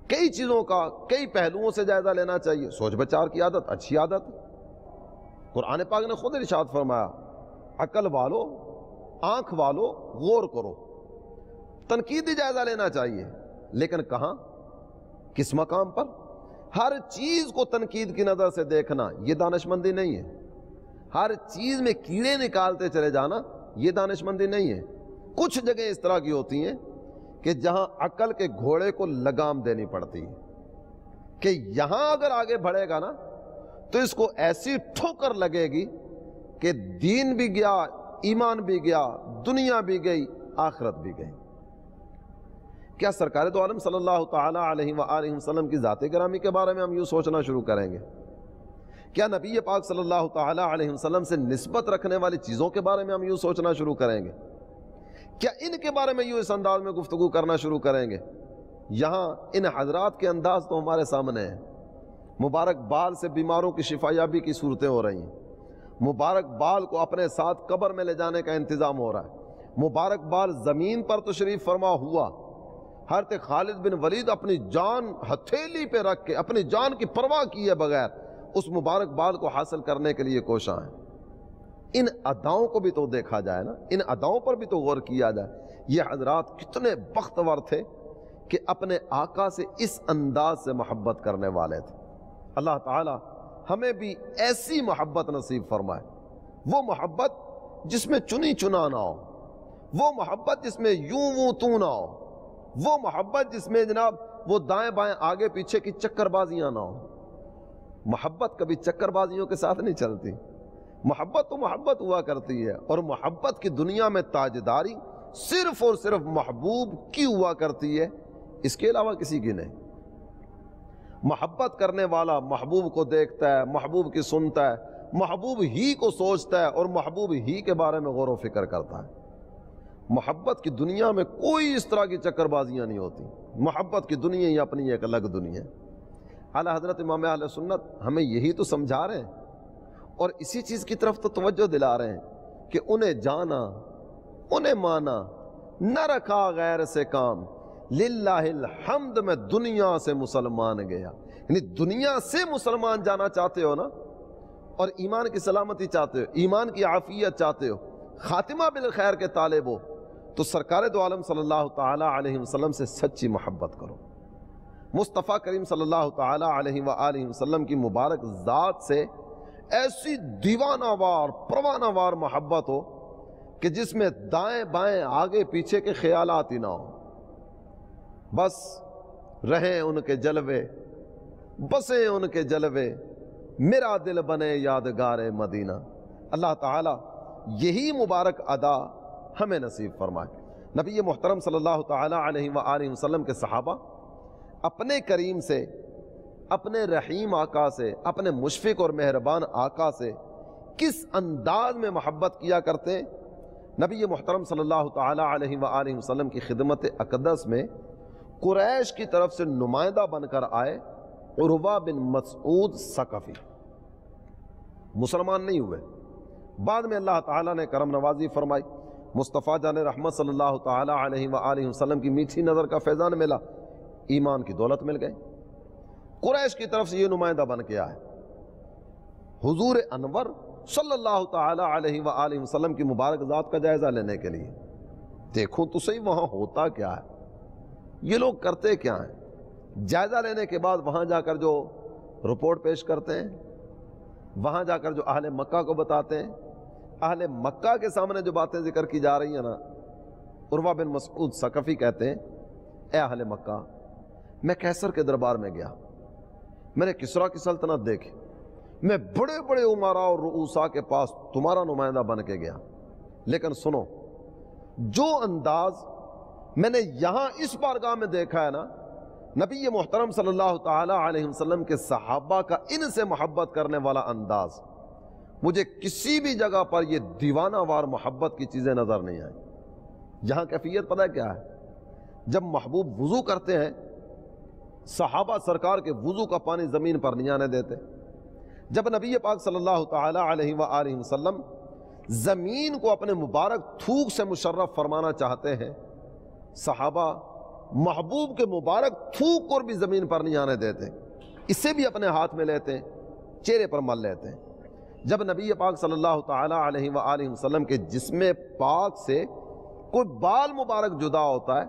کئی چیزوں کا کئی پہلوؤں سے جائزہ لینا چاہیے۔ سوچ بچار کی عادت اچھی عادت، قرآن پاک نے خود ارشاد فرمایا، عقل والو آنکھ والو غور کرو، تنقیدی جائزہ لینا چاہیے، لیکن کہاں، کس مقام پر؟ ہر چیز کو تنقید کی نظر سے دیکھنا یہ دانش مندی نہیں ہے، ہر چیز میں کیڑے نکالتے چلے جانا یہ دانش مندی نہیں ہے۔ کچھ جگہیں اس طرح کی ہوتی ہیں کہ جہاں عقل کے گھوڑے کو لگام دینی پڑتی ہے کہ یہاں اگر آگے بڑھے گا نا تو اس کو ایسی ٹھوکر لگے گی کہ دین بھی گیا، ایمان بھی گیا، دنیا بھی گئی، آخرت بھی گئی۔ کیا سرکار دو عالم صلی اللہ تعالی علیہ وآلہ وسلم کی ذات گرامی کے بارے میں ہم یوں سوچنا شروع کریں گے؟ کیا نبی پاک صلی اللہ تعالی علیہ وسلم سے نسبت رکھنے والی چیزوں کے بارے میں ہم یوں سوچنا شروع کریں گے؟ کیا ان کے بارے میں یوں اس انداز میں گفتگو کرنا شروع کریں گے؟ یہاں ان حضرات کے انداز تو ہمارے سامنے ہیں۔ مبارک بال سے بیماروں کی شفا یابی کی صورتیں ہو رہی ہیں، مبارک بال کو اپنے ساتھ قبر میں لے جانے کا انتظام ہو رہا ہے، مبارک بال زمین پر تشریف فرما ہوا حضرت خالد بن ولید اپنی جان ہتھیلی پہ رکھ کے اپنی جان کی پرواہ کیے بغیر اس مبارکباد کو حاصل کرنے کے لیے کوشاں ہیں۔ ان اداؤں کو بھی تو دیکھا جائے نا، ان اداؤں پر بھی تو غور کیا جائے۔ یہ حضرات کتنے بختور تھے کہ اپنے آقا سے اس انداز سے محبت کرنے والے تھے۔ اللہ تعالی ہمیں بھی ایسی محبت نصیب فرمائے، وہ محبت جس میں چنی چنا نہ ہو، وہ محبت جس میں یوں وہ تو نہ ہو، وہ محبت جس میں جناب وہ دائیں بائیں آگے پیچھے کی چکر بازیاں نہ ہو۔ محبت کبھی چکر بازیوں کے ساتھ نہیں چلتی، محبت تو محبت ہوا کرتی ہے، اور محبت کی دنیا میں تاجداری صرف اور صرف محبوب کی ہوا کرتی ہے، اس کے علاوہ کسی کی نہیں۔ محبت کرنے والا محبوب کو دیکھتا ہے، محبوب کی سنتا ہے، محبوب ہی کو سوچتا ہے اور محبوب ہی کے بارے میں غور و فکر کرتا ہے۔ محبت کی دنیا میں کوئی اس طرح کی چکر بازیاں نہیں ہوتی، محبت کی دنیا ہی اپنی ایک الگ دنیا ہے۔ اعلیٰ حضرت امام اہل سنت ہمیں یہی تو سمجھا رہے ہیں اور اسی چیز کی طرف تو توجہ دلا رہے ہیں کہ انہیں جانا، انہیں مانا، نہ رکھا غیر سے کام، للہ الحمد میں دنیا سے مسلمان گیا۔ یعنی دنیا سے مسلمان جانا چاہتے ہو نا، اور ایمان کی سلامتی چاہتے ہو، ایمان کی عافیت چاہتے ہو، خاتمہ بالخیر کے طالب ہو، تو سرکار دو عالم صلی اللہ تعالی علیہ وسلم سے سچی محبت کرو۔ مصطفیٰ کریم صلی اللہ تعالی علیہ وآلہ وسلم کی مبارک ذات سے ایسی دیوانہ وار پروانہ وار محبت ہو کہ جس میں دائیں بائیں آگے پیچھے کے خیالات ہی نہ ہو، بس رہیں ان کے جلوے، بسیں ان کے جلوے، میرا دل بنے یادگار مدینہ۔ اللہ تعالی یہی مبارک ادا ہمیں نصیب فرمائے۔ نبی محترم صلی اللہ تعالی علیہ وآلہ وسلم کے صحابہ اپنے کریم سے، اپنے رحیم آقا سے، اپنے مشفق اور مہربان آقا سے کس انداز میں محبت کیا کرتے ہیں؟ نبی محترم صلی اللہ تعالی علیہ وآلہ وسلم کی خدمت اقدس میں قریش کی طرف سے نمائندہ بن کر آئے عروہ بن مسعود ثقفی، مسلمان نہیں ہوئے، بعد میں اللہ تعالیٰ نے کرم نوازی فرمائی، مصطفیٰ جان رحمت صلی اللہ تعالی علیہ وآلہ وسلم کی میٹھی نظر کا فیضان ملا، ایمان کی دولت مل گئی۔ قریش کی طرف سے یہ نمائندہ بن کے آئے حضور انور صلی اللہ تعالی علیہ وآلہ وسلم کی مبارک ذات کا جائزہ لینے کے لیے۔ دیکھوں تو صحیح وہاں ہوتا کیا ہے، یہ لوگ کرتے کیا ہیں۔ جائزہ لینے کے بعد وہاں جا کر جو رپورٹ پیش کرتے ہیں، وہاں جا کر جو اہل مکہ کو بتاتے ہیں، اہل مکہ کے سامنے جو باتیں ذکر کی جا رہی ہیں نا، عروہ بن مسعود ثقفی کہتے ہیں، اے اہل مکہ، میں قیصر کے دربار میں گیا، میں نے کسریٰ کی سلطنت دیکھی، میں بڑے بڑے امراء اور رؤوسا کے پاس تمہارا نمائندہ بن کے گیا، لیکن سنو، جو انداز میں نے یہاں اس بارگاہ میں دیکھا ہے نا، نبی محترم صلی اللہ تعالی علیہ وسلم کے صحابہ کا ان سے محبت کرنے والا انداز، مجھے کسی بھی جگہ پر یہ دیوانہ وار محبت کی چیزیں نظر نہیں آئیں۔ یہاں کیفیت پتہ کیا ہے؟ جب محبوب وضو کرتے ہیں، صحابہ سرکار کے وضو کا پانی زمین پر نہیں آنے دیتے۔ جب نبی پاک صلی اللہ تعالی علیہ وآلہ وسلم زمین کو اپنے مبارک تھوک سے مشرف فرمانا چاہتے ہیں، صحابہ محبوب کے مبارک تھوک کو بھی زمین پر نہیں آنے دیتے، اسے بھی اپنے ہاتھ میں لیتے ہیں، چہرے پر مل لیتے ہیں۔ جب نبی پاک صلی اللہ تعالی علیہ وآلہ وسلم کے جسم پاک سے کوئی بال مبارک جدا ہوتا ہے،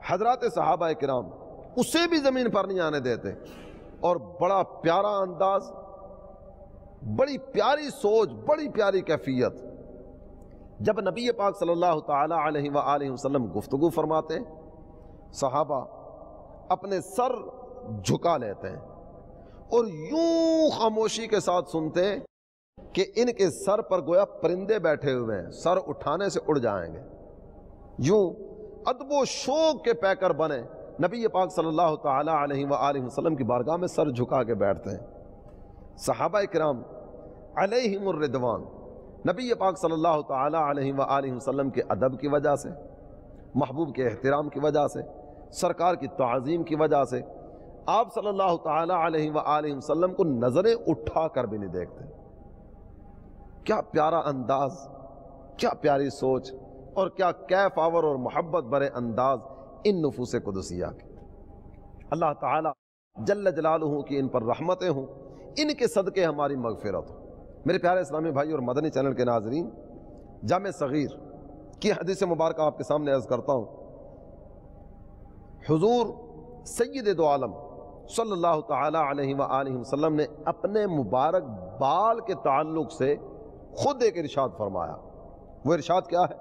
حضرات صحابہ کرام اسے بھی زمین پر نہیں آنے دیتے، اور بڑا پیارا انداز، بڑی پیاری سوچ، بڑی پیاری کیفیت۔ جب نبی پاک صلی اللہ تعالی علیہ وآلہ وسلم گفتگو فرماتے ہیں، صحابہ اپنے سر جھکا لیتے ہیں اور یوں خاموشی کے ساتھ سنتے ہیں کہ ان کے سر پر گویا پرندے بیٹھے ہوئے ہیں، سر اٹھانے سے اڑ جائیں گے۔ یوں ادب و شوق کے پیکر بنے نبی پاک صلی اللہ تعالی علیہ وآلہ وسلم کی بارگاہ میں سر جھکا کے بیٹھتے ہیں۔ صحابہ کرام علیہم الرضوان نبی پاک صلی اللہ تعالی علیہ وآلہ وسلم کے ادب کی وجہ سے، محبوب کے احترام کی وجہ سے، سرکار کی تعظیم کی وجہ سے آپ صلی اللہ تعالی علیہ وآلہ وسلم کو نظریں اٹھا کر بھی نہیں دیکھتے۔ کیا پیارا انداز، کیا پیاری سوچ، اور کیا کیف آور اور محبت برے انداز ان نفوس قدسیہ کے۔ اللہ تعالیٰ جل جلالہ کی ان پر رحمتیں ہوں، ان کے صدقے ہماری مغفرت ہو۔ میرے پیارے اسلامی بھائی اور مدنی چینل کے ناظرین، جامع صغیر کی حدیث مبارکہ آپ کے سامنے عرض کرتا ہوں۔ حضور سید دو عالم صلی اللہ تعالی علیہ وآلہ وسلم نے اپنے مبارک بال کے تعلق سے خود ایک ارشاد فرمایا۔ وہ ارشاد کیا ہے؟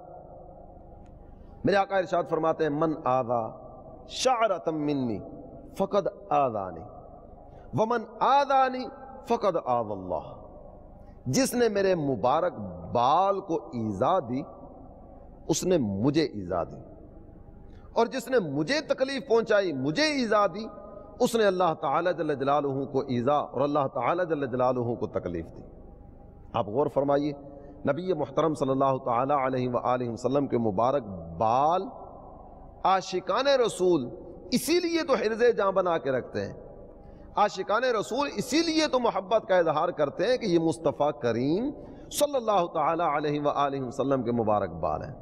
میرے آقا ارشاد فرماتے ہیں، من آذا شعرۃ منی فقد آذانی ومن آذانی فقد آذى اللہ۔ جس نے میرے مبارک بال کو ایذا دی اس نے مجھے ایذا دی، اور جس نے مجھے تکلیف پہنچائی، مجھے ایذا دی، اس نے اللہ تعالی جل جلالہ کو ایذا اور اللہ تعالی جل جلالہ کو تکلیف دی۔ آپ غور فرمائیے، نبی محترم صلی اللہ تعالی علیہ وآلہ وسلم کے مبارک بال عاشقان رسول اسی لیے تو حرز جاں بنا کے رکھتے ہیں، عاشقان رسول اسی لیے تو محبت کا اظہار کرتے ہیں کہ یہ مصطفیٰ کریم صلی اللہ تعالی علیہ وآلہ وسلم کے مبارک بال ہیں۔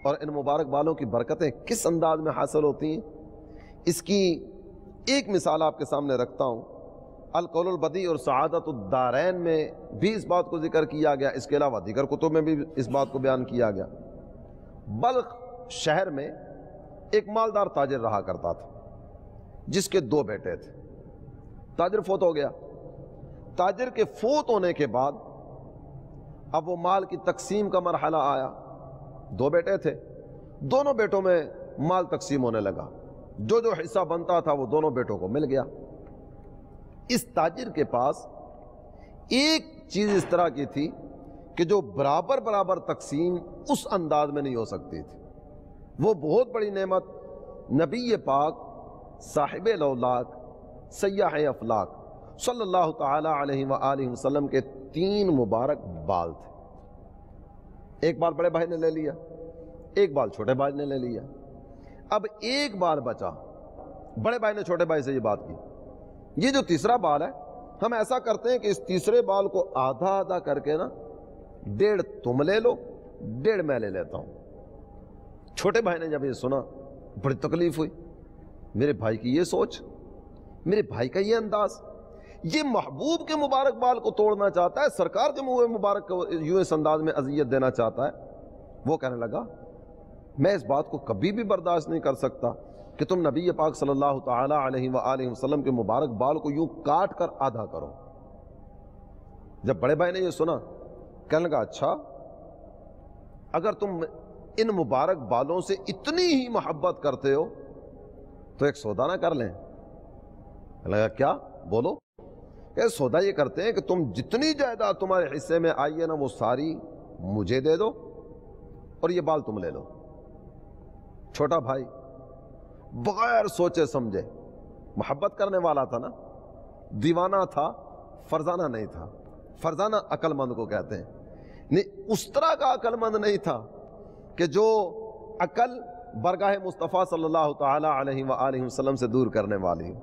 اور ان مبارک بالوں کی برکتیں کس انداز میں حاصل ہوتی ہیں، اس کی ایک مثال آپ کے سامنے رکھتا ہوں۔ القول البدیع اور سعادت الدارین میں بھی اس بات کو ذکر کیا گیا، اس کے علاوہ دیگر کتب میں بھی اس بات کو بیان کیا گیا۔ بلخ شہر میں ایک مالدار تاجر رہا کرتا تھا جس کے 2 بیٹے تھے۔ تاجر فوت ہو گیا۔ تاجر کے فوت ہونے کے بعد اب وہ مال کی تقسیم کا مرحلہ آیا۔ 2 بیٹے تھے، دونوں بیٹوں میں مال تقسیم ہونے لگا، جو جو حصہ بنتا تھا وہ دونوں بیٹوں کو مل گیا۔ اس تاجر کے پاس ایک چیز اس طرح کی تھی کہ جو برابر برابر تقسیم اس انداز میں نہیں ہو سکتی تھی۔ وہ بہت بڑی نعمت نبی پاک صاحب لولاک سیاح افلاک صلی اللہ تعالی علیہ وآلہ وسلم کے 3 مبارک بال تھے۔ ایک بال بڑے بھائی نے لے لیا، ایک بال چھوٹے بھائی نے لے لیا، اب ایک بال بچا۔ بڑے بھائی نے چھوٹے بھائی سے یہ بات کی، یہ جو تیسرا بال ہے ہم ایسا کرتے ہیں کہ اس تیسرے بال کو آدھا آدھا کر کے نا 1.5 تم لے لو، 1.5 میں لے لیتا ہوں۔ چھوٹے بھائی نے جب یہ سنا بڑی تکلیف ہوئی، میرے بھائی کی یہ سوچ، میرے بھائی کا یہ انداز، یہ محبوب کے مبارک بال کو توڑنا چاہتا ہے، سرکار کے منہ مبارک کو یوں اس انداز میں اذیت دینا چاہتا ہے۔ وہ کہنے لگا میں اس بات کو کبھی بھی برداشت نہیں کر سکتا کہ تم نبی پاک صلی اللہ تعالی علیہ وآلہ وسلم کے مبارک بال کو یوں کاٹ کر آدھا کرو۔ جب بڑے بھائی نے یہ سنا کہنے لگا اچھا، اگر تم ان مبارک بالوں سے اتنی ہی محبت کرتے ہو تو ایک سودا نہ کر لیں؟ لگا کیا؟ بولو۔ کہ سودا یہ کرتے ہیں کہ تم جتنی جائیداد تمہارے حصے میں آئی ہے نا وہ ساری مجھے دے دو اور یہ بال تم لے لو۔ چھوٹا بھائی بغیر سوچے سمجھے، محبت کرنے والا تھا نا، دیوانہ تھا، فرزانہ نہیں تھا۔ فرزانہ عقل مند کو کہتے ہیں، نہیں اس طرح کا عقل مند نہیں تھا کہ جو عقل برگاہ مصطفیٰ صلی اللہ تعالی علیہ وآلہ وسلم سے دور کرنے والی ہو۔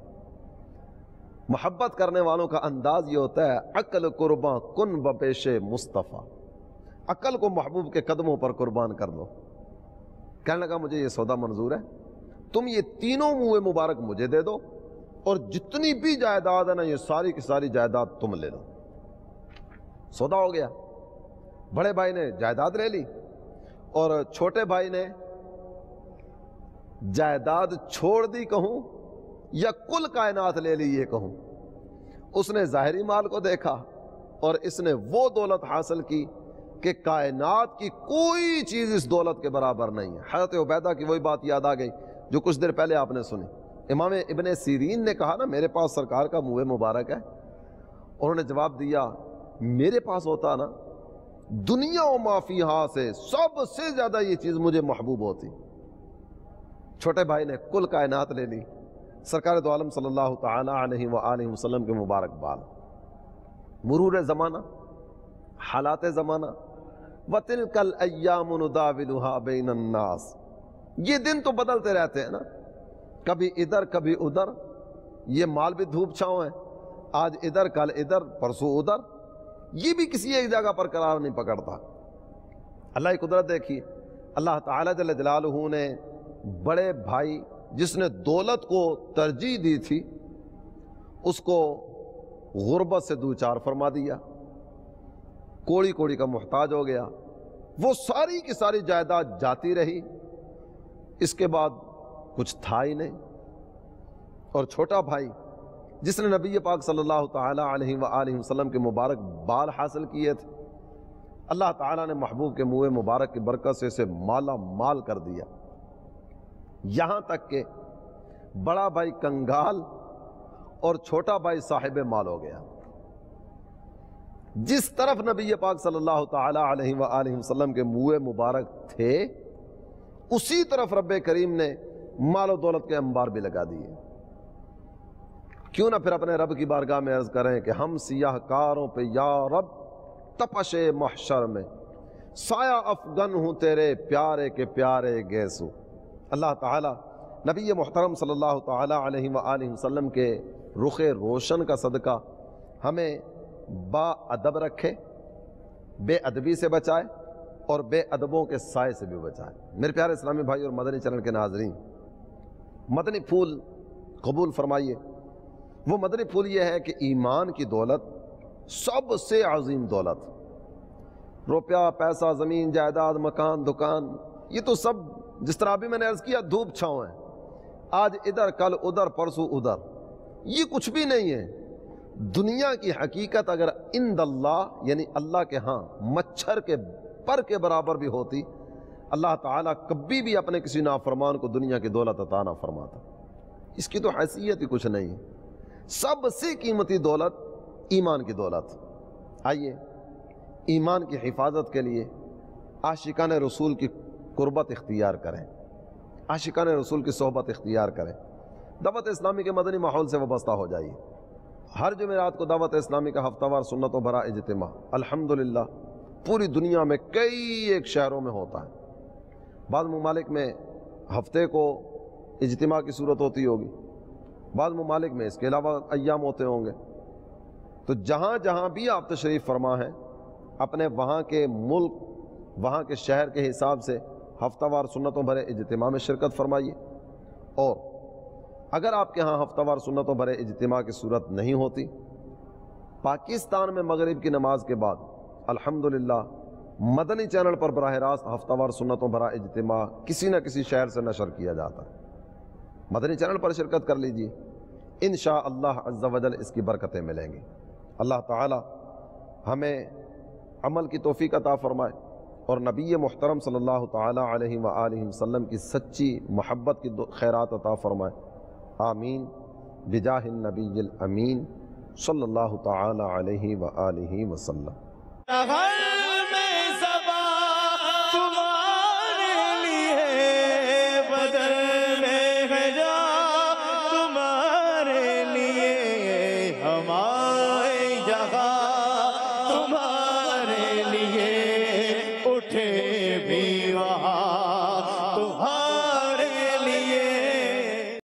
محبت کرنے والوں کا انداز یہ ہوتا ہے، عقل قرباں کن بپیش مصطفیٰ، عقل کو محبوب کے قدموں پر قربان کر دو۔ کہنے لگا مجھے یہ سودا منظور ہے، تم یہ تینوں منہ مبارک مجھے دے دو اور جتنی بھی جائیداد ہے نا یہ ساری کی ساری جائیداد تم لے لو۔ سودا ہو گیا، بڑے بھائی نے جائیداد لے لی اور چھوٹے بھائی نے جائیداد چھوڑ دی کہوں یا کل کائنات لے لی یہ کہوں۔ اس نے ظاہری مال کو دیکھا اور اس نے وہ دولت حاصل کی کہ کائنات کی کوئی چیز اس دولت کے برابر نہیں ہے۔ حضرت عبیدہ کی وہی بات یاد آ گئی جو کچھ دیر پہلے آپ نے سنی۔ امام ابن سیرین نے کہا نا میرے پاس سرکار کا منہ مبارک ہے، انہوں نے جواب دیا میرے پاس ہوتا نا دنیا و ما فیہا سے سب سے زیادہ یہ چیز مجھے محبوب ہوتی۔ چھوٹے بھائی نے کل کائنات لے لی، سرکار دو عالم صلی اللہ تعالی علیہ وآلہ وسلم کے مبارک بال۔ مرور زمانہ، حالات زمانہ، وَتِلْكَ الْأَيَّامُ نُدَاوِلُهَا بَيْنَ النَّاسِ، یہ دن تو بدلتے رہتے ہیں نا، کبھی ادھر کبھی ادھر، یہ مال بھی دھوپ چھاؤں ہے، آج ادھر کل ادھر پرسوں ادھر، یہ بھی کسی ایک جگہ پر قرار نہیں پکڑتا۔ اللہ کی قدرت دیکھیے، اللہ تعالی جل جلالہ نے بڑے بھائی جس نے دولت کو ترجیح دی تھی اس کو غربت سے دوچار فرما دیا، کوڑی کوڑی کا محتاج ہو گیا، وہ ساری کی ساری جائیداد جاتی رہی، اس کے بعد کچھ تھا ہی نہیں۔ اور چھوٹا بھائی جس نے نبی پاک صلی اللہ تعالی علیہ وآلہ وسلم کے مبارک بال حاصل کیے تھے، اللہ تعالیٰ نے محبوب کے منہ مبارک کی برکت سے اسے مالا مال کر دیا، یہاں تک کہ بڑا بھائی کنگال اور چھوٹا بھائی صاحب مال ہو گیا۔ جس طرف نبی پاک صلی اللہ تعالی علیہ وآلہ وسلم کے منہ مبارک تھے اسی طرف رب کریم نے مال و دولت کے انبار بھی لگا دیے۔ کیوں نہ پھر اپنے رب کی بارگاہ میں عرض کریں کہ ہم سیاہ کاروں پہ یا رب تپش محشر میں سایہ افغن ہوں تیرے پیارے کے پیارے گیسو۔ اللہ تعالی نبی محترم صلی اللہ تعالی علیہ وآلہ وسلم کے رخ روشن کا صدقہ ہمیں با ادب رکھے، بے ادبی سے بچائے اور بے ادبوں کے سائے سے بھی بچائے۔ میرے پیارے اسلامی بھائی اور مدنی چینل کے ناظرین، مدنی پھول قبول فرمائیے۔ وہ مدنی پھول یہ ہے کہ ایمان کی دولت سب سے عظیم دولت، روپیہ پیسہ زمین جائیداد مکان دکان یہ تو سب جس طرح ابھی میں نے عرض کیا دھوپ چھاؤں ہے، آج ادھر کل ادھر پرسوں ادھر، یہ کچھ بھی نہیں ہے۔ دنیا کی حقیقت اگر عند اللہ یعنی اللہ کے ہاں مچھر کے پر کے برابر بھی ہوتی، اللہ تعالیٰ کبھی بھی اپنے کسی نافرمان کو دنیا کی دولت عطا نہ فرماتا۔ اس کی تو حیثیت ہی کچھ نہیں ہے۔ سب سے قیمتی دولت ایمان کی دولت۔ آئیے ایمان کی حفاظت کے لیے عاشقان رسول کی قربت اختیار کریں، عاشقان رسول کی صحبت اختیار کریں، دعوت اسلامی کے مدنی ماحول سے وابستہ ہو جائیے۔ ہر جمعرات کو دعوت اسلامی کا ہفتہ وار سنتوں بھرا اجتماع الحمدللہ پوری دنیا میں کئی ایک شہروں میں ہوتا ہے۔ بعض ممالک میں ہفتے کو اجتماع کی صورت ہوتی ہوگی، بعض ممالک میں اس کے علاوہ ایام ہوتے ہوں گے۔ تو جہاں جہاں بھی آپ تشریف فرما ہیں اپنے وہاں کے ملک وہاں کے شہر کے حساب سے ہفتہ وار سنتوں بھرے اجتماع میں شرکت فرمائیے۔ اور اگر آپ کے ہاں ہفتہ وار سنتوں بھرے اجتماع کی صورت نہیں ہوتی، پاکستان میں مغرب کی نماز کے بعد الحمدللہ مدنی چینل پر براہ راست ہفتہ وار سنتوں بھرا اجتماع کسی نہ کسی شہر سے نشر کیا جاتا ہے۔ مدنی چینل پر شرکت کر لیجیے، انشاءاللہ عز و جل اس کی برکتیں ملیں گی۔ اللہ تعالی ہمیں عمل کی توفیق عطا فرمائے اور نبی محترم صلی اللہ تعالی علیہ وآلہ وسلم کی سچی محبت کی خیرات عطا فرمائے، آمین بجاہ النبی الامین صلی اللہ تعالی علیہ وآلہ وسلم۔ ہر میں زباں تمہارے لیے بدل میں ہے جا تمہارے لیے ہمارے جہاں